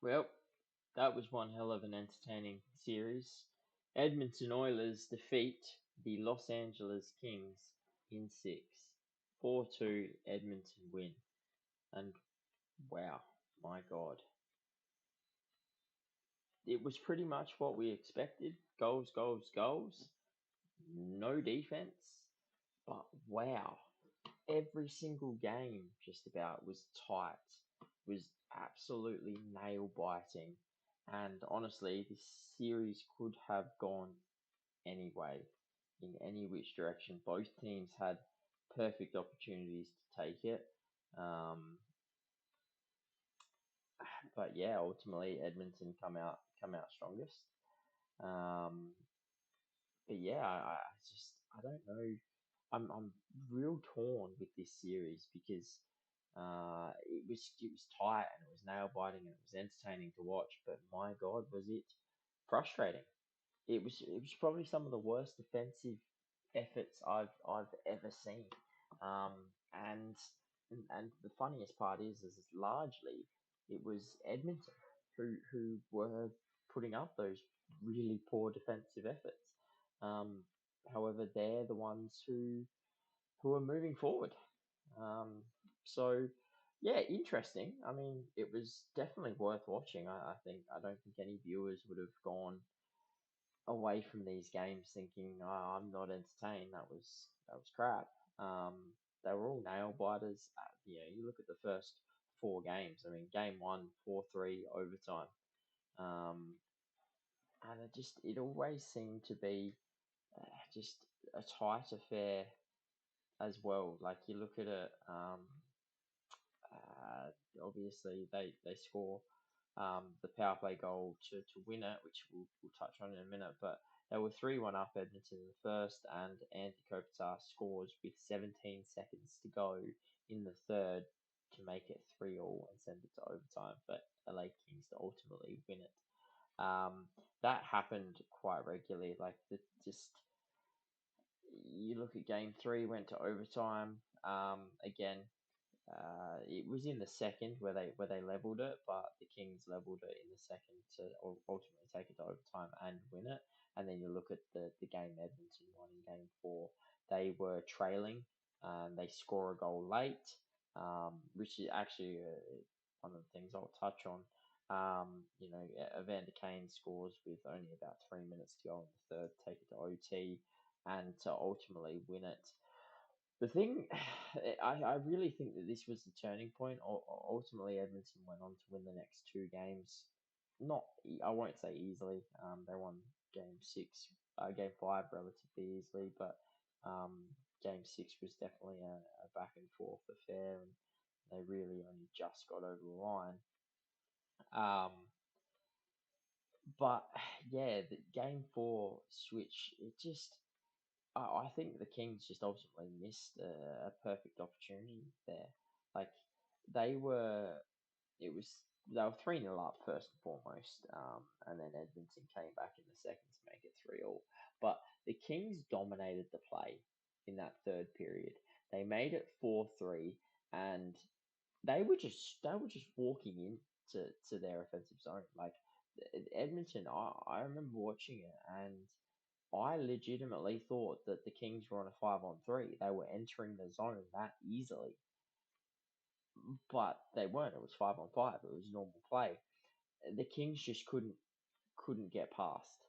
Well, that was one hell of an entertaining series. Edmonton Oilers defeat the Los Angeles Kings in six. 4-2 Edmonton win. And wow, my God. It was pretty much what we expected. Goals, goals, goals. No defense. But wow, every single game just about was tight, was absolutely nail biting. And honestly, this series could have gone any way, in any which direction. Both teams had perfect opportunities to take it. Um, but yeah, ultimately Edmonton come out strongest. Um, but yeah, I don't know. I'm real torn with this series because it was tight and it was nail biting and it was entertaining to watch. But my God, was it frustrating? It was probably some of the worst defensive efforts I've ever seen. And the funniest part is largely it was Edmonton who were putting up those really poor defensive efforts. Um, However, they're the ones who are moving forward. So yeah, interesting. I mean, it was definitely worth watching. I don't think any viewers would have gone away from these games thinking, "Oh, I'm not entertained. That was crap." They were all nail biters. You look at the first four games. I mean, game one, 4-3 overtime, um, and it always seemed to be just a tight affair as well. Like you look at it, uh, obviously they score the power play goal to win it, which we'll touch on in a minute. But they were 3-1 up Edmonton in the first, and Andy Kopitar scores with 17 seconds to go in the third to make it 3-all and send it to overtime for LA Kings to ultimately win it. That happened quite regularly. Like just you look at game three, went to overtime. Again, it was in the second where they leveled it, but the Kings leveled it in the second to ultimately take it to overtime and win it. And then you look at the game Edmonton won in game four. They were trailing. They score a goal late, which is actually one of the things I'll touch on. Evander Kane scores with only about 3 minutes to go in the third, take it to OT, and to ultimately win it. The thing, I really think that this was the turning point. Ultimately, Edmonton went on to win the next two games. Not, I won't say easily. They won game five relatively easily, but game six was definitely a back and forth affair, and they really only just got over the line. Um, but yeah, the game four switch, I think the Kings just ultimately missed a perfect opportunity there. Like they were, they were 3-0 up first and foremost, and then Edmonton came back in the second to make it 3-all. But the Kings dominated the play in that third period. They made it 4-3, and they were just walking into their offensive zone. Like Edmonton, I remember watching it and I legitimately thought that the Kings were on a 5-on-3. They were entering the zone that easily, but they weren't. It was 5-on-5. It was normal play. The Kings just couldn't get past,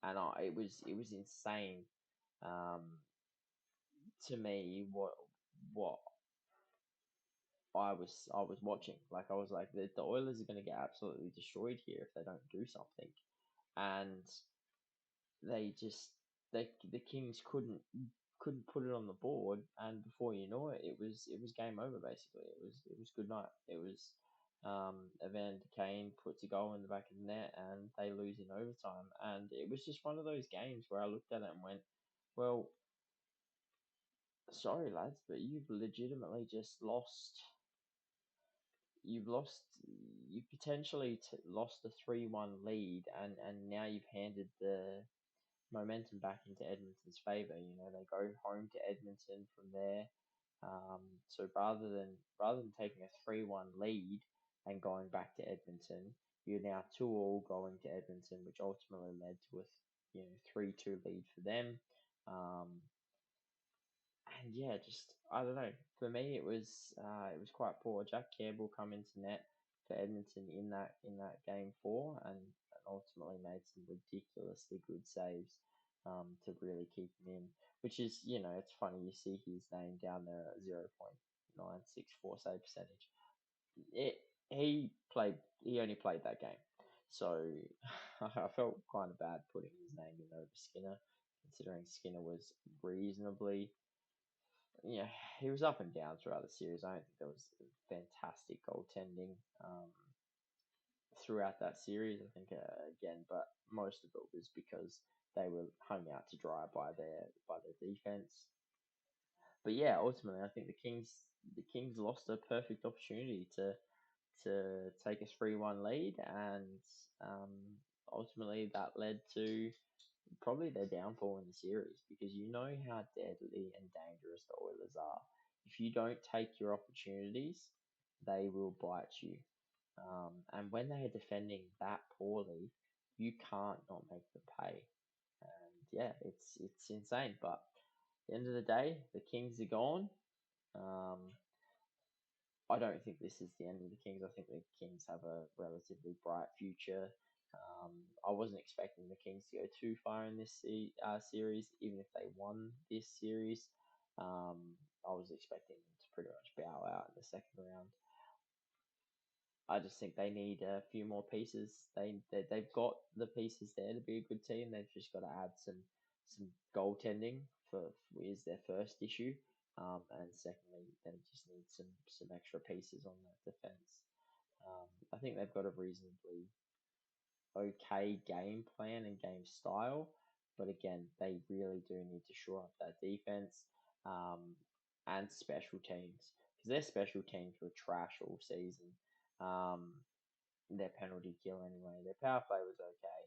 and it was insane to me what I was watching. Like I was like the Oilers are going to get absolutely destroyed here if they don't do something, and they just the Kings couldn't put it on the board, and before you know it, it was game over. Basically, it was good night. It was Evander Kane puts a goal in the back of the net, and they lose in overtime. And it was just one of those games where I looked at it and went, "Well, sorry lads, but you've legitimately just lost. You've lost. You potentially lost a 3-1 lead, and now you've handed the momentum back into Edmonton's favour. They go home to Edmonton from there. So rather than taking a 3-1 lead, and going back to Edmonton. You're now 2-all going to Edmonton, which ultimately led to a 3-2 lead for them. And yeah, just I don't know. For me, it was quite poor. Jack Campbell come into net for Edmonton in that game four, and ultimately made some ridiculously good saves to really keep him in. Which is, it's funny you see his name down there at 0.964 save percentage. It he only played that game, so I felt kind of bad putting his name in over Skinner, considering Skinner was reasonably yeah, he was up and down throughout the series. I don't think there was fantastic goaltending throughout that series. I think again, but most of it was because they were hung out to dry by their defense. But yeah, ultimately, I think the Kings lost a perfect opportunity to take a 3-1 lead, and ultimately that led to probably their downfall in the series, because you know how deadly and dangerous the Oilers are. If you don't take your opportunities, they will bite you. And when they are defending that poorly, you can't not make them pay. And yeah, it's insane. But at the end of the day, the Kings are gone. Um, I don't think this is the end of the Kings. I think the Kings have a relatively bright future. I wasn't expecting the Kings to go too far in this series, even if they won this series. I was expecting them to pretty much bow out in the second round. I just think they need a few more pieces. They've got the pieces there to be a good team. They've just got to add some goaltending for is their first issue. And secondly, they just need some extra pieces on that defense. I think they've got a reasonably okay game plan and game style, but again, they really do need to shore up that defense um, and special teams, because their special teams were trash all season. Um, their penalty kill anyway. Their power play was okay.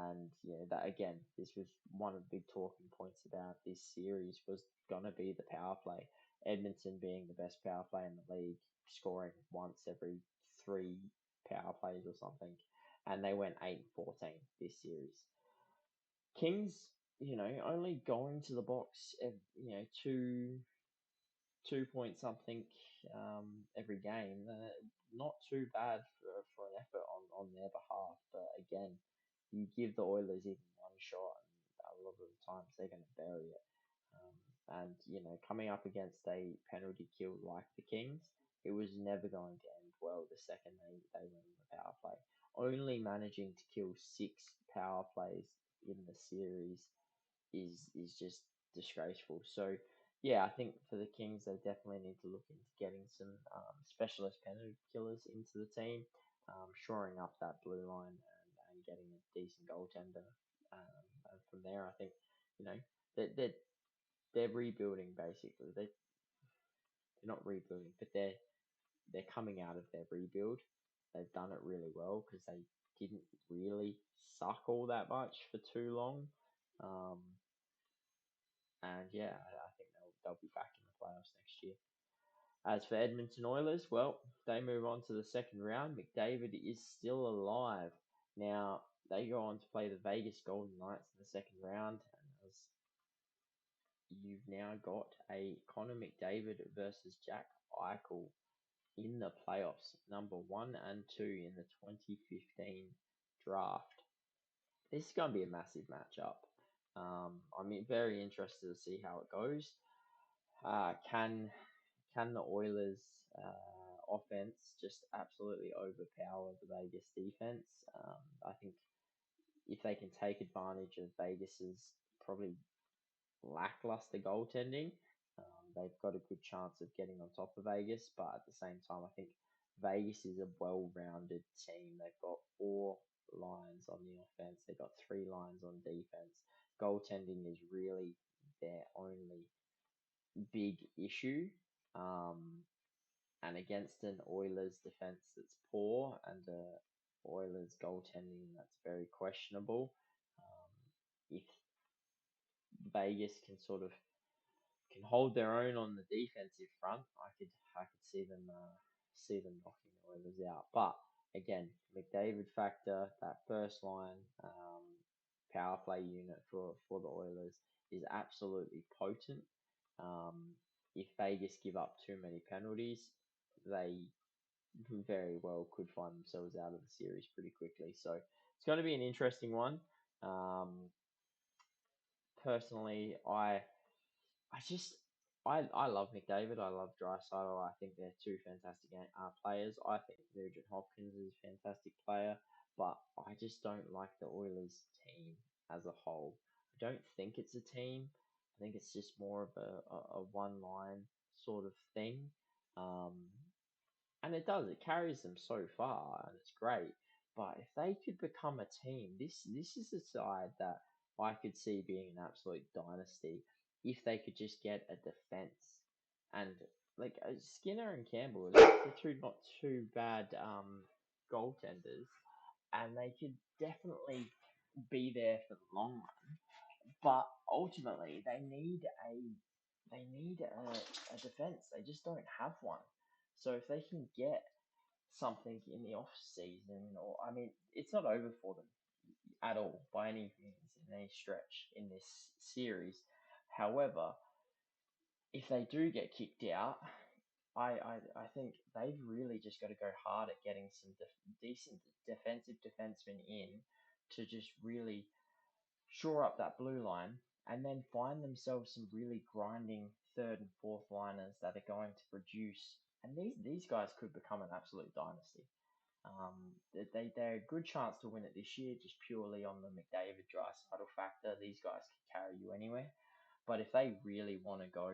And yeah, that again, this was one of the big talking points about this series was gonna be the power play. Edmonton being the best power play in the league, scoring once every three power plays or something, and they went 8-14 this series. Kings, only going to the box, two point something every game. Not too bad for an effort on their behalf, but again, you give the Oilers even one shot, and a lot of the times they're going to bury it. And coming up against a penalty kill like the Kings, it was never going to end well the second they went on the power play. Only managing to kill 6 power plays in the series is just disgraceful. So yeah, I think for the Kings, they definitely need to look into getting some specialist penalty killers into the team, shoring up that blue line and getting a decent goaltender. And from there, I think you know they're rebuilding basically. They're not rebuilding, but they're coming out of their rebuild. They've done it really well because they didn't really suck all that much for too long. Um, and yeah, I think they'll be back in the playoffs next year. As for Edmonton Oilers, well, they move on to the second round. McDavid is still alive. Now, they go on to play the Vegas Golden Knights in the second round. And as you've now got a Connor McDavid versus Jack Eichel in the playoffs, number 1 and 2 in the 2015 draft. This is going to be a massive matchup. I'm very interested to see how it goes. Can the Oilers' offense just absolutely overpower the Vegas defense? I think if they can take advantage of Vegas's probably lackluster goaltending, they've got a good chance of getting on top of Vegas. But at the same time, I think Vegas is a well-rounded team. They've got 4 lines on the offense. They've got 3 lines on defense. Goaltending is really their only big issue. Um, and against an Oilers defense that's poor and a Oilers goaltending that's very questionable, if Vegas can hold their own on the defensive front, I could see them see them knocking the Oilers out. But again, McDavid factor, that first line power play unit for the Oilers is absolutely potent. Um, if Vegas give up too many penalties, they very well could find themselves out of the series pretty quickly. So it's going to be an interesting one. Um, Personally, I just I love McDavid. I love Draisaitl. I think they're two fantastic players. I think Nugent Hopkins is a fantastic player, but I just don't like the Oilers team as a whole. I don't think it's a team. I think it's just more of a one line sort of thing. Um, and it carries them so far, and it's great. But if they could become a team, this is a side that I could see being an absolute dynasty if they could just get a defense. And like Skinner and Campbell, they're two not too bad goaltenders, and they could definitely be there for the long run. But ultimately, they need a defense. They just don't have one. So if they can get something in the off season, or I mean, it's not over for them at all by any means in any stretch in this series. However, if they do get kicked out, I think they've really just got to go hard at getting some decent defensive defensemen in to just really shore up that blue line and then find themselves some really grinding third and fourth liners that are going to produce. And these guys could become an absolute dynasty. They're a good chance to win it this year, just purely on the McDavid Draisaitl factor. These guys can carry you anywhere. But if they really want to go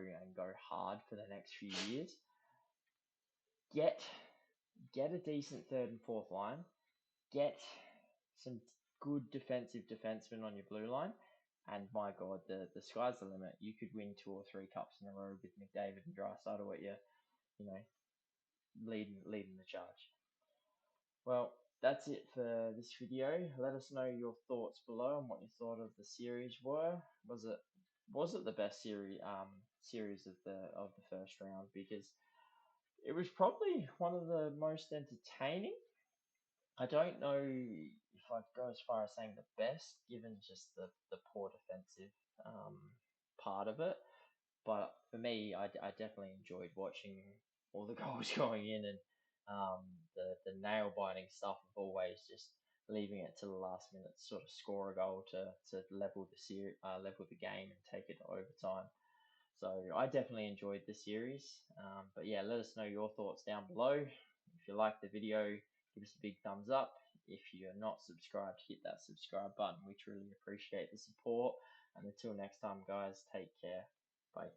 hard for the next few years, get get a decent third and fourth line, get some good defensive defensemen on your blue line, and my God, the sky's the limit. You could win 2 or 3 cups in a row with McDavid and Draisaitl at you know, leading the charge. Well, that's it for this video. Let us know your thoughts below and what you thought of the series were. Was it the best series of the first round? Because it was probably one of the most entertaining. I don't know if I'd go as far as saying the best, given just the poor defensive part of it. But for me, I definitely enjoyed watching all the goals going in and the nail biting stuff of always just leaving it to the last minute to sort of score a goal to level level the game and take it to overtime. So I definitely enjoyed the series. But yeah, let us know your thoughts down below. If you like the video, give us a big thumbs up. If you're not subscribed, hit that subscribe button. We truly appreciate the support. And until next time, guys, take care. Bye.